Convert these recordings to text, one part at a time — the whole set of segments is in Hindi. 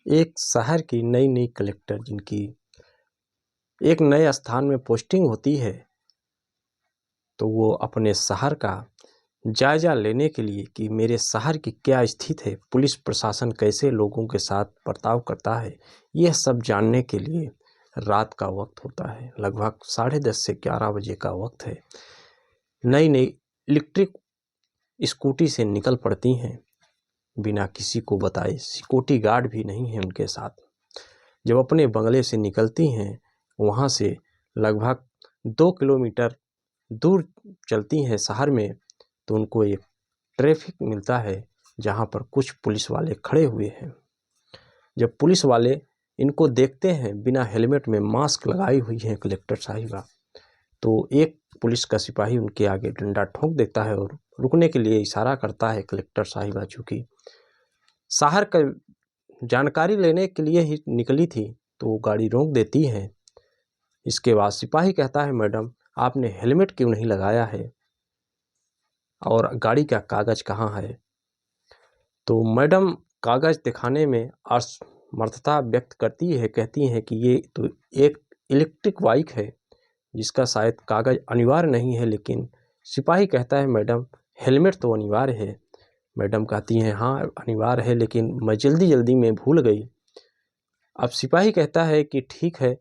एक शहर की नई नई कलेक्टर जिनकी एक नए स्थान में पोस्टिंग होती है, तो वो अपने शहर का जायजा लेने के लिए कि मेरे शहर की क्या स्थिति है, पुलिस प्रशासन कैसे लोगों के साथ बर्ताव करता है, यह सब जानने के लिए रात का वक्त होता है। लगभग 10:30 से 11 बजे का वक्त है। नई नई इलेक्ट्रिक स्कूटी से निकल पड़ती हैं बिना किसी को बताए। सिक्योरिटी गार्ड भी नहीं है उनके साथ। जब अपने बंगले से निकलती हैं, वहाँ से लगभग 2 किलोमीटर दूर चलती हैं शहर में, तो उनको एक ट्रैफिक मिलता है जहाँ पर कुछ पुलिस वाले खड़े हुए हैं। जब पुलिस वाले इनको देखते हैं, बिना हेलमेट में मास्क लगाई हुई है कलेक्टर साहिबा, तो एक पुलिस का सिपाही उनके आगे डंडा ठोक देता है और रुकने के लिए इशारा करता है। कलेक्टर साहिबा चूँकि शहर का जानकारी लेने के लिए ही निकली थी, तो वो गाड़ी रोक देती है। इसके बाद सिपाही कहता है, मैडम आपने हेलमेट क्यों नहीं लगाया है और गाड़ी का कागज़ कहाँ है? तो मैडम कागज़ दिखाने में असमर्थता व्यक्त करती है, कहती हैं कि ये तो एक इलेक्ट्रिक बाइक है जिसका शायद कागज़ अनिवार्य नहीं है। लेकिन सिपाही कहता है, मैडम हेलमेट तो अनिवार्य है। मैडम कहती हैं, हाँ अनिवार्य है, लेकिन मैं जल्दी में भूल गई। अब सिपाही कहता है कि ठीक है,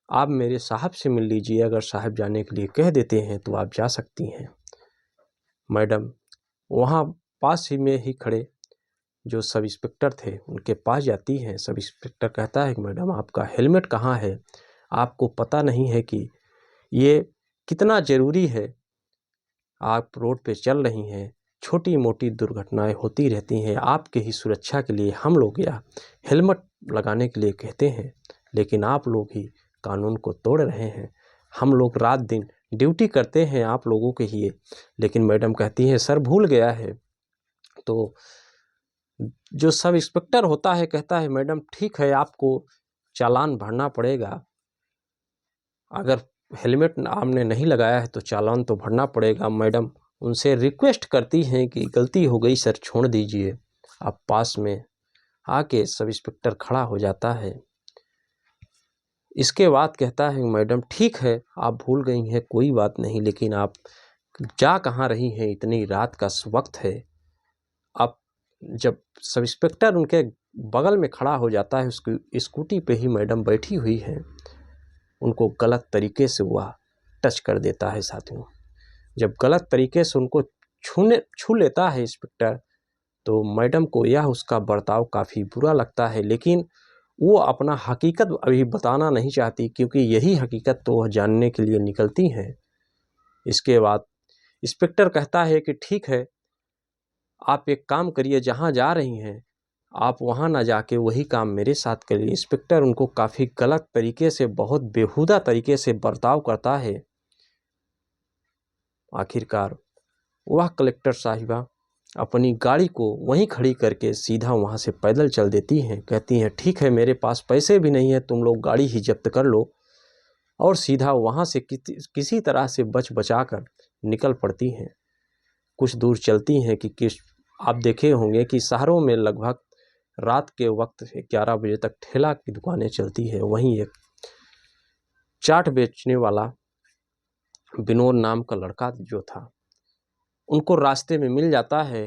आप मेरे साहब से मिल लीजिए, अगर साहब जाने के लिए कह देते हैं तो आप जा सकती हैं। मैडम वहाँ पास ही में ही खड़े जो सब इंस्पेक्टर थे उनके पास जाती हैं। सब इंस्पेक्टर कहता है कि मैडम आपका हेलमेट कहाँ है? आपको पता नहीं है कि ये कितना ज़रूरी है? आप रोड पे चल रही हैं, छोटी मोटी दुर्घटनाएं होती रहती हैं। आपके ही सुरक्षा के लिए हम लोग या हेलमेट लगाने के लिए कहते हैं, लेकिन आप लोग ही कानून को तोड़ रहे हैं। हम लोग रात दिन ड्यूटी करते हैं आप लोगों के लिए। लेकिन मैडम कहती हैं, सर भूल गया है। तो जो सब इंस्पेक्टर होता है कहता है, मैडम ठीक है, आपको चालान भरना पड़ेगा। अगर हेलमेट आपने नहीं लगाया है तो चालान तो भरना पड़ेगा। मैडम उनसे रिक्वेस्ट करती हैं कि गलती हो गई सर, छोड़ दीजिए। आप पास में आके सब इंस्पेक्टर खड़ा हो जाता है। इसके बाद कहता है, मैडम ठीक है, आप भूल गई हैं, कोई बात नहीं, लेकिन आप जा कहाँ रही हैं? इतनी रात का वक्त है। अब जब सब इंस्पेक्टर उनके बगल में खड़ा हो जाता है, उसकी स्कूटी पे ही मैडम बैठी हुई है, उनको गलत तरीके से वह टच कर देता है। साथियों, जब गलत तरीके से उनको छू लेता है इंस्पेक्टर, तो मैडम को यह उसका बर्ताव काफ़ी बुरा लगता है। लेकिन वो अपना हकीकत अभी बताना नहीं चाहती, क्योंकि यही हकीकत तो वह जानने के लिए निकलती हैं। इसके बाद इंस्पेक्टर कहता है कि ठीक है, आप एक काम करिए, जहाँ जा रही हैं आप वहाँ ना जाके वही काम मेरे साथ करिए। इंस्पेक्टर उनको काफ़ी गलत तरीके से, बहुत बेहुदा तरीके से बर्ताव करता है। आखिरकार वह कलेक्टर साहिबा अपनी गाड़ी को वहीं खड़ी करके सीधा वहाँ से पैदल चल देती हैं। कहती हैं, ठीक है, मेरे पास पैसे भी नहीं है, तुम लोग गाड़ी ही जब्त कर लो। और सीधा वहाँ से किसी तरह से बचा कर निकल पड़ती हैं। कुछ दूर चलती हैं कि आप देखे होंगे कि शहरों में लगभग रात के वक्त 11 बजे तक ठेला की दुकानें चलती है। वहीं एक चाट बेचने वाला विनोद नाम का लड़का जो था, उनको रास्ते में मिल जाता है।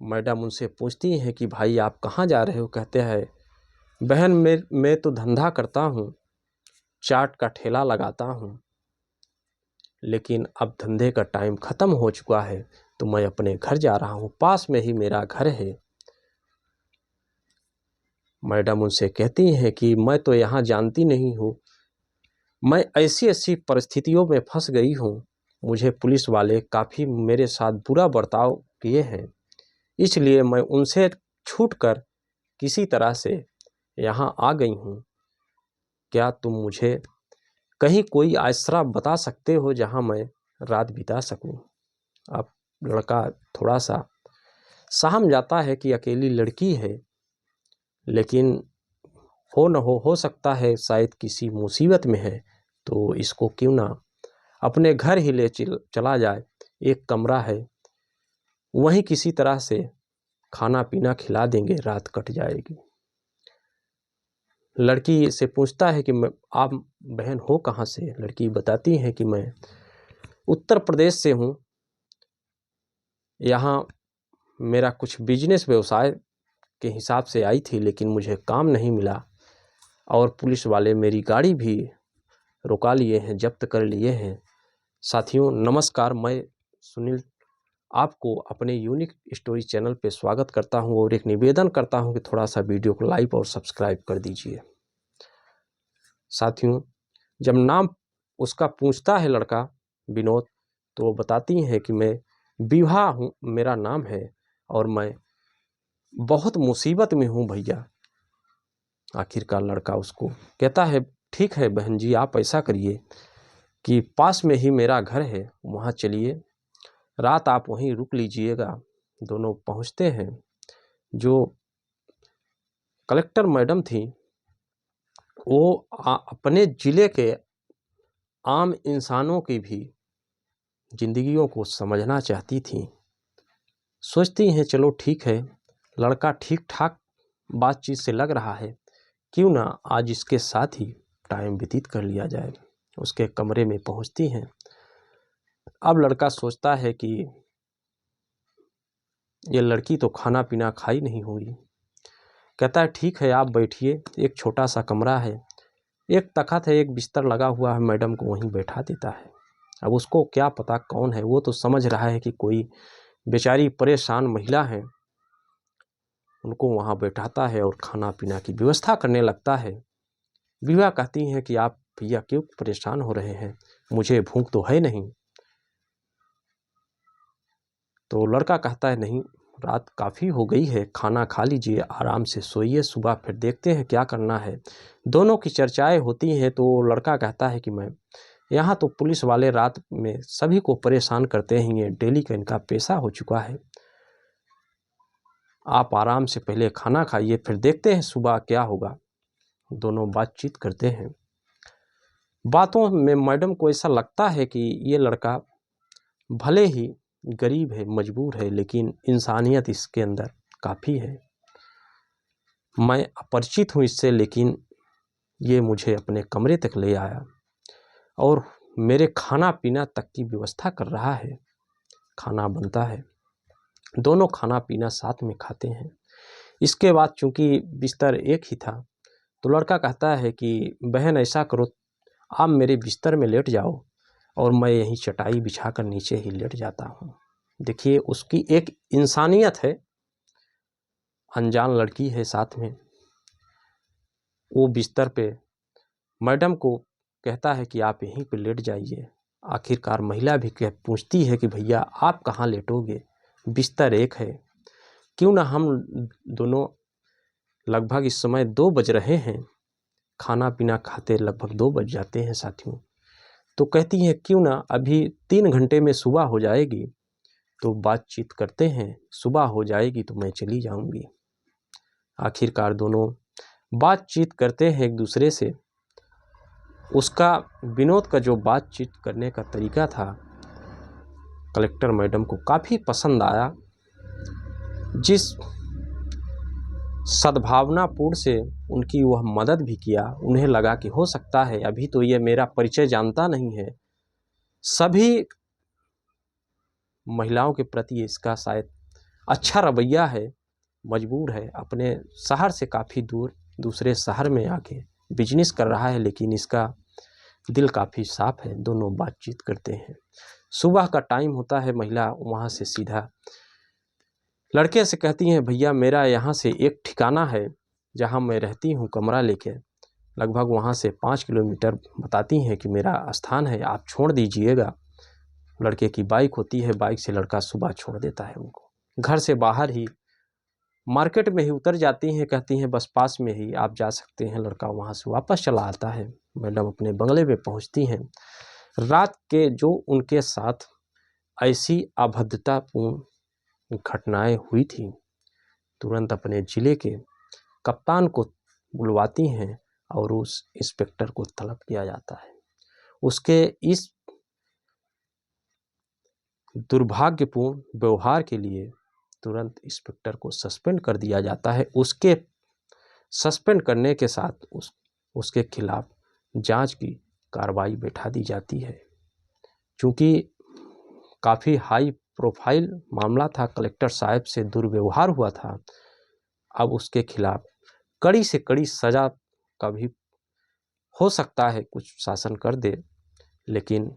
मैडम उनसे पूछती हैं कि भाई आप कहाँ जा रहे हो? कहते हैं, बहन मैं तो धंधा करता हूँ, चाट का ठेला लगाता हूँ, लेकिन अब धंधे का टाइम ख़त्म हो चुका है, तो मैं अपने घर जा रहा हूँ, पास में ही मेरा घर है। मैडम उनसे कहती हैं कि मैं तो यहाँ जानती नहीं हूँ, मैं ऐसी परिस्थितियों में फंस गई हूँ, मुझे पुलिस वाले काफ़ी मेरे साथ बुरा बर्ताव किए हैं, इसलिए मैं उनसे छूटकर किसी तरह से यहाँ आ गई हूँ। क्या तुम मुझे कहीं कोई आश्रय बता सकते हो जहाँ मैं रात बिता सकूँ? अब लड़का थोड़ा सा सहम जाता है कि अकेली लड़की है, लेकिन हो सकता है शायद किसी मुसीबत में है, तो इसको क्यों ना अपने घर ही ले चला जाए। एक कमरा है, वहीं किसी तरह से खाना पीना खिला देंगे, रात कट जाएगी। लड़की से पूछता है कि आप बहन हो कहाँ से? लड़की बताती है कि मैं उत्तर प्रदेश से हूँ, यहाँ मेरा कुछ बिजनेस व्यवसाय के हिसाब से आई थी, लेकिन मुझे काम नहीं मिला और पुलिस वाले मेरी गाड़ी भी रुका लिए हैं, जब्त कर लिए हैं। साथियों नमस्कार, मैं सुनील आपको अपने यूनिक स्टोरी चैनल पे स्वागत करता हूं और एक निवेदन करता हूं कि थोड़ा सा वीडियो को लाइक और सब्सक्राइब कर दीजिए। साथियों जब नाम उसका पूछता है लड़का विनोद, तो वो बताती हैं कि मैं विभा हूँ, मेरा नाम है और मैं बहुत मुसीबत में हूँ भैया। आखिरकार लड़का उसको कहता है ठीक है बहन जी, आप ऐसा करिए कि पास में ही मेरा घर है, वहाँ चलिए, रात आप वहीं रुक लीजिएगा। दोनों पहुँचते हैं। जो कलेक्टर मैडम थी वो अपने ज़िले के आम इंसानों की भी जिंदगियों को समझना चाहती थी। सोचती हैं चलो ठीक है, लड़का ठीक ठाक बातचीत से लग रहा है, क्यों ना आज इसके साथ ही टाइम व्यतीत कर लिया जाए। उसके कमरे में पहुंचती हैं। अब लड़का सोचता है कि ये लड़की तो खाना पीना खाई नहीं होगी। कहता है ठीक है आप बैठिए, एक छोटा सा कमरा है, एक तख़्त है, एक बिस्तर लगा हुआ है, मैडम को वहीं बैठा देता है। अब उसको क्या पता कौन है, वो तो समझ रहा है कि कोई बेचारी परेशान महिला है। उनको वहाँ बैठाता है और खाना पीना की व्यवस्था करने लगता है। विभा कहती हैं कि आप भैया क्यों परेशान हो रहे हैं, मुझे भूख तो है नहीं। तो लड़का कहता है नहीं, रात काफ़ी हो गई है, खाना खा लीजिए, आराम से सोइए, सुबह फिर देखते हैं क्या करना है। दोनों की चर्चाएं होती हैं। तो लड़का कहता है कि मैं यहाँ तो पुलिस वाले रात में सभी को परेशान करते हैं, ये डेली का इनका पेशा हो चुका है। आप आराम से पहले खाना खाइए, फिर देखते हैं सुबह क्या होगा। दोनों बातचीत करते हैं। बातों में मैडम को ऐसा लगता है कि ये लड़का भले ही गरीब है, मजबूर है, लेकिन इंसानियत इसके अंदर काफ़ी है। मैं अपरिचित हूँ इससे, लेकिन ये मुझे अपने कमरे तक ले आया और मेरे खाना पीना तक की व्यवस्था कर रहा है। खाना बनता है, दोनों खाना पीना साथ में खाते हैं। इसके बाद चूंकि बिस्तर एक ही था, तो लड़का कहता है कि बहन ऐसा करो, आप मेरे बिस्तर में लेट जाओ और मैं यहीं चटाई बिछाकर नीचे ही लेट जाता हूँ। देखिए उसकी एक इंसानियत है, अनजान लड़की है साथ में। वो बिस्तर पे मैडम को कहता है कि आप यहीं पे लेट जाइए। आखिरकार महिला भी पूछती है कि भैया आप कहाँ लेटोगे, बिस्तर एक है, क्यों ना हम दोनों, लगभग इस समय 2 बज रहे हैं, खाना पीना खाते लगभग 2 बज जाते हैं साथियों। तो कहती हैं क्यों ना अभी 3 घंटे में सुबह हो जाएगी, तो बातचीत करते हैं, सुबह हो जाएगी तो मैं चली जाऊंगी। आखिरकार दोनों बातचीत करते हैं एक दूसरे से। उसका विनोद का जो बातचीत करने का तरीका था कलेक्टर मैडम को काफ़ी पसंद आया। जिस सद्भावनापूर्ण से उनकी वह मदद भी किया, उन्हें लगा कि हो सकता है अभी तो ये मेरा परिचय जानता नहीं है, सभी महिलाओं के प्रति इसका शायद अच्छा रवैया है, मजबूर है, अपने शहर से काफ़ी दूर दूसरे शहर में आके बिजनेस कर रहा है, लेकिन इसका दिल काफ़ी साफ है। दोनों बातचीत करते हैं। सुबह का टाइम होता है, महिला वहाँ से सीधा लड़के से कहती हैं भैया मेरा यहाँ से एक ठिकाना है जहाँ मैं रहती हूँ कमरा लेके, लगभग वहाँ से 5 किलोमीटर बताती हैं कि मेरा स्थान है, आप छोड़ दीजिएगा। लड़के की बाइक होती है, बाइक से लड़का सुबह छोड़ देता है उनको। घर से बाहर ही मार्केट में ही उतर जाती हैं, कहती हैं बस पास में ही आप जा सकते हैं। लड़का वहाँ से वापस चला आता है। मैडम अपने बंगले में पहुँचती हैं। रात के जो उनके साथ ऐसी अभद्रतापूर्ण घटनाएं हुई थी, तुरंत अपने ज़िले के कप्तान को बुलवाती हैं और उस इंस्पेक्टर को तलब किया जाता है। उसके इस दुर्भाग्यपूर्ण व्यवहार के लिए तुरंत इंस्पेक्टर को सस्पेंड कर दिया जाता है। उसके सस्पेंड करने के साथ उसके खिलाफ जांच की कार्रवाई बैठा दी जाती है। चूँकि काफ़ी हाई प्रोफाइल मामला था, कलेक्टर साहब से दुर्व्यवहार हुआ था, अब उसके खिलाफ कड़ी से कड़ी सज़ा का भी हो सकता है कुछ शासन कर दे। लेकिन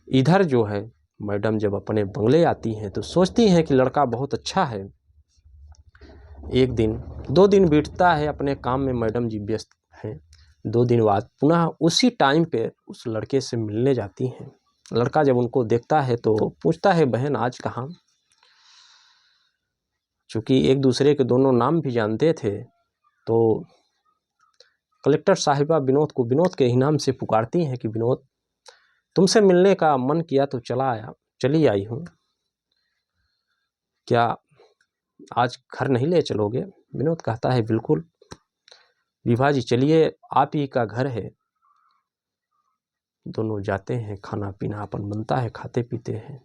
इधर जो है मैडम जब अपने बंगले आती हैं तो सोचती हैं कि लड़का बहुत अच्छा है। एक दिन 2 दिन बीतता है, अपने काम में मैडम जी व्यस्त हैं। 2 दिन बाद पुनः उसी टाइम पे उस लड़के से मिलने जाती हैं। लड़का जब उनको देखता है तो पूछता है, बहन आज कहाँ? चूँकि एक दूसरे के दोनों नाम भी जानते थे तो कलेक्टर साहिबा विनोद को विनोद के ही नाम से पुकारती हैं कि विनोद, तुमसे मिलने का मन किया तो चली आई हूँ, क्या आज घर नहीं ले चलोगे? विनोद कहता है, बिल्कुल विभा जी, चलिए, आप ही का घर है। दोनों जाते हैं, खाना पीना अपन बनता है, खाते पीते हैं।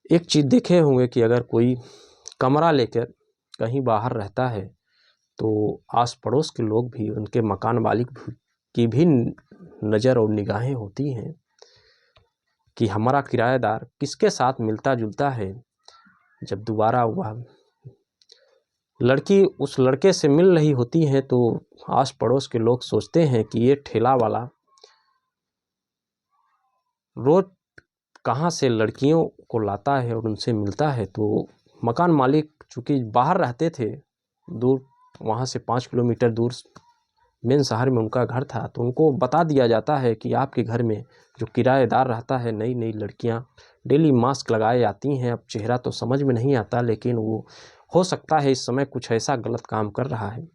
एक चीज़ देखे होंगे कि अगर कोई कमरा लेकर कहीं बाहर रहता है तो आस पड़ोस के लोग भी, उनके मकान मालिक की भी नज़र और निगाहें होती हैं कि हमारा किराएदार किसके साथ मिलता जुलता है। जब दोबारा वह लड़की उस लड़के से मिल रही होती है तो आस पड़ोस के लोग सोचते हैं कि ये ठेला वाला रोज कहाँ से लड़कियों को लाता है और उनसे मिलता है। तो मकान मालिक चूँकि बाहर रहते थे, दूर, वहाँ से 5 किलोमीटर दूर मेन शहर में उनका घर था, तो उनको बता दिया जाता है कि आपके घर में जो किराएदार रहता है, नई नई लड़कियाँ डेली मास्क लगाए आती हैं। अब चेहरा तो समझ में नहीं आता, लेकिन वो हो सकता है इस समय कुछ ऐसा गलत काम कर रहा है।